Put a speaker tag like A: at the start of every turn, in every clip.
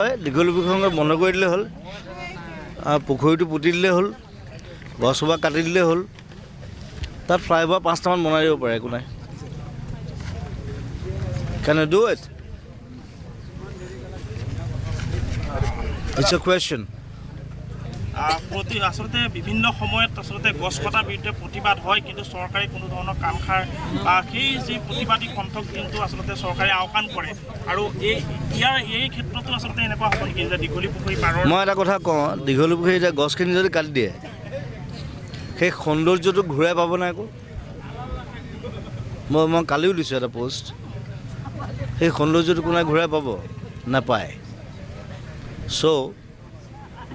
A: দীঘলীপুখুৰী বন্ধ কৰি দিলে হ'ল, পুখুৰীটো পুতি দিলে হ'ল, গছজোপা কাটি দিলে হ'ল, তাত ফ্লাইঅভাৰ 5টামান বনাই দিব পাৰে, একো নাই। Can you do it? It's a question.
B: আচলতে বিভিন্ন সময়ত আচলতে গছ কটাৰ বিৰুদ্ধে প্ৰতিবাদ হয়, কিন্তু চৰকাৰে কোনো ধৰণৰ কামসাৰ সেই যি প্ৰতিবাদী কণ্ঠক কিন্তু আচলতে চৰকাৰে আওকাণ কৰে। আৰু এই ক্ষেত্ৰতো আচলতে এনেকুৱা হ'ব নেকি যে দীঘলীপুখুৰী পাৰৰ
A: মই এটা কথা কওঁ, দীঘলীপুখুৰী এতিয়া গছখিনি যদি কাটি দিয়ে, সেই সৌন্দৰ্যটো ঘূৰাই পাব নাই আকৌ। মই কালিও দিছোঁ এটা পোষ্ট, সেই সৌন্দৰ্যটো কোনে ঘূৰাই পাব? নাপায়। চ'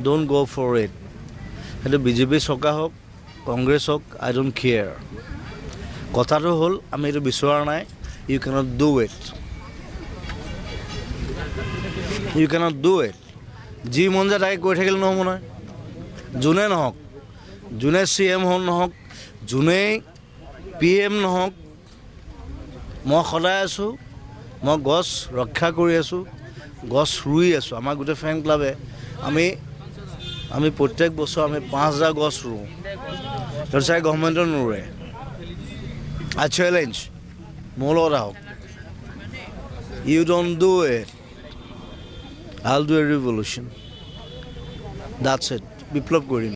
A: ডোণ্ট গ' ফৰ ইট। সেইটো বিজেপি চৰকাৰ হওক, কংগ্ৰেছ হওক, আই ডোণ্ট কেয়াৰ। কথাটো হ'ল আমি এইটো বিচৰা নাই। You cannot do it, you cannot do it. যি মন যায় তাকে কৈ থাকিলে নহ'ব নহয়। যোনে নহওক, যোনে CM নহওক, যোনেই PM নহওক, মই সদায় আছোঁ। মই গছ ৰক্ষা কৰি আছোঁ, গছ ৰুই আছোঁ। আমাৰ গোটেই ফেন ক্লাবে আমি প্ৰত্যেক বছৰ আমি 5,000 গছ ৰুওঁ। সেইটো চাই গভৰ্ণমেণ্টে নোৰোৱে। আই চেলেঞ্জ, মোৰ লগত আহক। You don't do it, I'll do a revolution. That's it. বিপ্লৱ কৰিম।